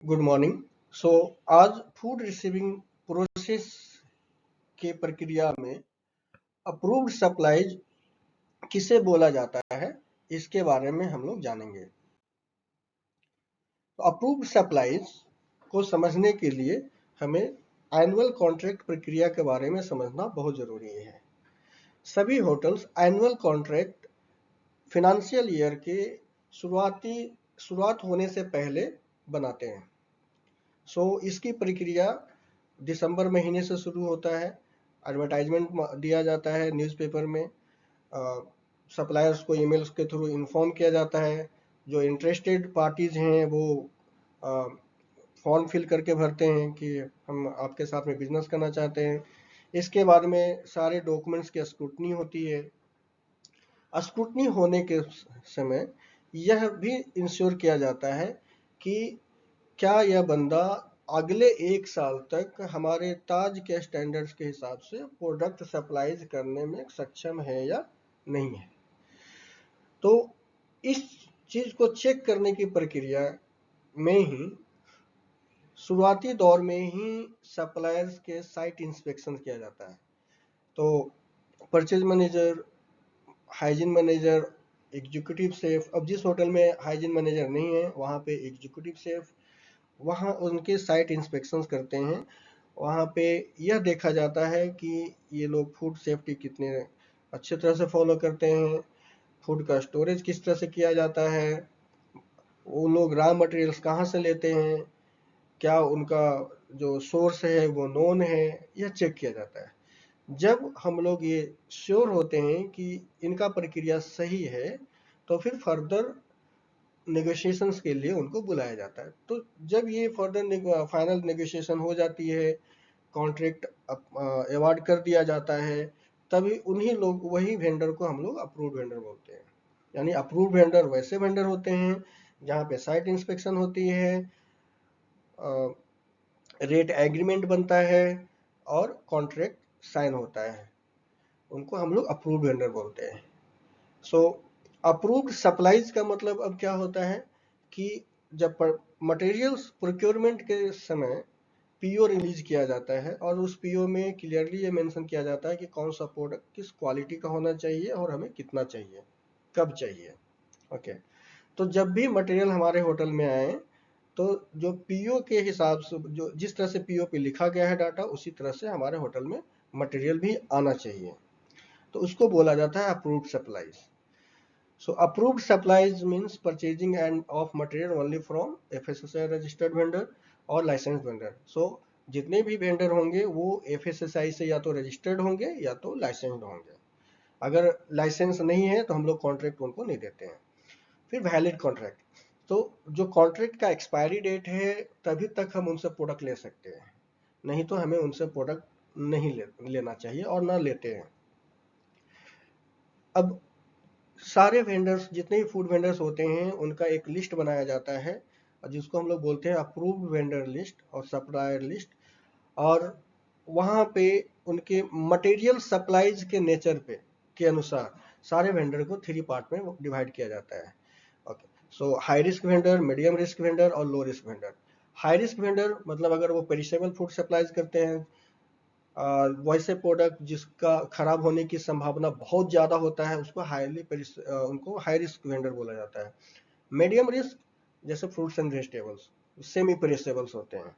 Good morning. सो आज food receiving process के प्रक्रिया में अप्रूव्ड सप्लाईज किसे बोला जाता है, इसके बारे में हम लोग जानेंगे। तो अप्रूव्ड सप्लाईज को समझने के लिए हमें एनुअल कॉन्ट्रैक्ट प्रक्रिया के बारे में समझना बहुत जरूरी है। सभी hotels annual contract financial year के शुरुआत होने से पहले बनाते हैं। इसकी प्रक्रिया दिसंबर महीने से शुरू होता है। एडवर्टाइजमेंट दिया जाता है न्यूज़पेपर में, सप्लायर्स को ईमेल्स के थ्रू इन्फॉर्म किया जाता है। जो इंटरेस्टेड पार्टीज हैं वो फॉर्म फिल करके भरते हैं कि हम आपके साथ में बिजनेस करना चाहते हैं। इसके बाद में सारे डॉक्यूमेंट्स की स्क्रूटनी होती है। स्क्रूटनी होने के समय यह भी इंश्योर किया जाता है कि क्या यह बंदा अगले 1 साल तक हमारे ताज के स्टैंडर्ड्स के हिसाब से प्रोडक्ट सप्लाईज करने में सक्षम है या नहीं है। तो इस चीज को चेक करने की प्रक्रिया में ही शुरुआती दौर में ही सप्लायर्स के साइट इंस्पेक्शन किया जाता है। तो purchase manager, hygiene manager, executive chef, अब जिस होटल में हाइजीन मैनेजर नहीं है वहाँ पे एग्जीक्यूटिव शेफ वहाँ उनके साइट इंस्पेक्शंस करते हैं। वहाँ पे यह देखा जाता है कि ये लोग फूड सेफ्टी कितने अच्छे तरह से फॉलो करते हैं, फूड का स्टोरेज किस तरह से किया जाता है, वो लोग रॉ मटेरियल्स कहाँ से लेते हैं, क्या उनका जो सोर्स है वो नोन है, यह चेक किया जाता है। जब हम लोग ये श्योर होते हैं कि इनका प्रक्रिया सही है तो फिर फर्दर नेगोशिएशंस के लिए उनको बुलाया जाता है। तो जब ये फर्दर फाइनल नेगोशिएशन हो जाती है, कॉन्ट्रैक्ट अवार्ड कर दिया जाता है, तभी उन्हीं लोग वही वेंडर को हम लोग अप्रूव्ड वेंडर बोलते हैं। यानी अप्रूव्ड वेंडर वैसे वेंडर होते हैं जहाँ पे साइट इंस्पेक्शन होती है, रेट एग्रीमेंट बनता है और कॉन्ट्रैक्ट साइन होता है, उनको हम लोग अप्रूव्ड वेंडर बोलते हैं। सो अप्रूव्ड सप्लाईज का मतलब अब क्या होता है कि जब मटेरियल्स प्रोक्योरमेंट के समय पीओ रिलीज किया जाता है और उस पीओ में क्लियरली ये मेंशन किया जाता है कि कौन सा प्रोडक्ट किस क्वालिटी का होना चाहिए और हमें कितना चाहिए, कब चाहिए। ओके, तो जब भी मटेरियल हमारे होटल में आए तो जो पीओ के हिसाब से जो जिस तरह से पीओ पे लिखा गया है डाटा, उसी तरह से हमारे होटल में मटेरियल भी आना चाहिए। तो उसको बोला जाता है approved supplies. So approved supplies means purchasing and of material only from FSSAI registered vendor और licensed vendor. So जितने भी वेंडर होंगे वो FSSAI से या तो रजिस्टर्ड होंगे या तो लाइसेंस्ड होंगे। अगर लाइसेंस नहीं है तो हम लोग कॉन्ट्रैक्ट उनको नहीं देते हैं। फिर वैलिड कॉन्ट्रैक्ट, तो जो कॉन्ट्रैक्ट का एक्सपायरी डेट है तभी तक हम उनसे प्रोडक्ट ले सकते हैं, नहीं तो हमें उनसे प्रोडक्ट नहीं लेना चाहिए और ना लेते हैं। अब सारे वेंडर्स, जितने भी फूड वेंडर्स होते हैं, उनका एक लिस्ट बनाया जाता है जिसको हम लोग बोलते हैं अप्रूव्ड वेंडर लिस्ट और सप्लायर लिस्ट। और वहाँ पे उनके मटेरियल सप्लाईज के नेचर पे के अनुसार सारे वेंडर को 3 पार्ट में डिवाइड किया जाता है। Okay, so high risk vendor, medium risk vendor और low risk vendor. High risk vendor मतलब अगर वो पेरिशेबल फूड सप्लाईज करते हैं, वैसे प्रोडक्ट जिसका खराब होने की संभावना बहुत ज़्यादा होता है, उसको उनको हाई रिस्क वेंडर बोला जाता है। मीडियम रिस्क जैसे फ्रूट्स एंड वेजिटेबल्स सेमी पेरिशेबल्स होते हैं।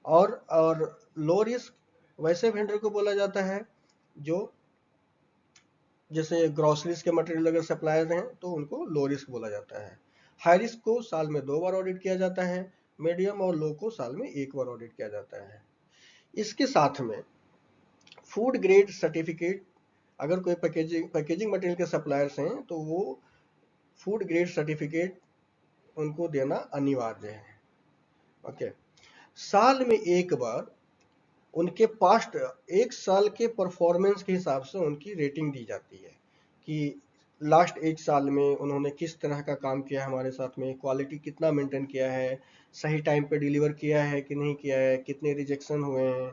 और लो रिस्क वैसे वेंडर को बोला जाता है जो जैसे ग्रोसरीज के मटेरियल अगर सप्लायर हैं तो उनको लो रिस्क बोला जाता है। हाई रिस्क को साल में 2 बार ऑडिट किया जाता है, मीडियम और लो को साल में 1 बार ऑडिट किया जाता है। इसके साथ में फूड ग्रेड सर्टिफिकेट, अगर कोई पैकेजिंग मटेरियल के सप्लायर्स हैं तो वो फूड ग्रेड सर्टिफिकेट उनको देना अनिवार्य है। ओके, साल में 1 बार उनके पास्ट 1 साल के परफॉर्मेंस के हिसाब से उनकी रेटिंग दी जाती है कि लास्ट 1 साल में उन्होंने किस तरह का काम किया है हमारे साथ में, क्वालिटी कितना मेंटेन किया है, सही टाइम पे डिलीवर किया है कि नहीं किया है, कितने रिजेक्शन हुए हैं।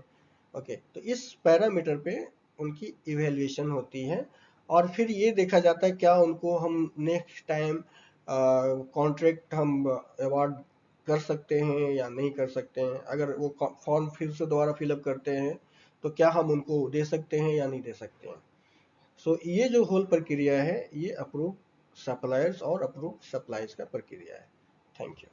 ओके, तो इस पैरामीटर पे उनकी इवैल्यूएशन होती है और फिर ये देखा जाता है क्या उनको हम नेक्स्ट टाइम कॉन्ट्रैक्ट हम अवार्ड कर सकते हैं या नहीं कर सकते हैं, अगर वो फॉर्म फिर से दोबारा फिलअप करते हैं तो क्या हम उनको दे सकते हैं या नहीं दे सकते हैं। सो ये जो होल प्रक्रिया है ये अप्रूव सप्लायर्स और अप्रूव सप्लाईज का प्रक्रिया है। Thank you.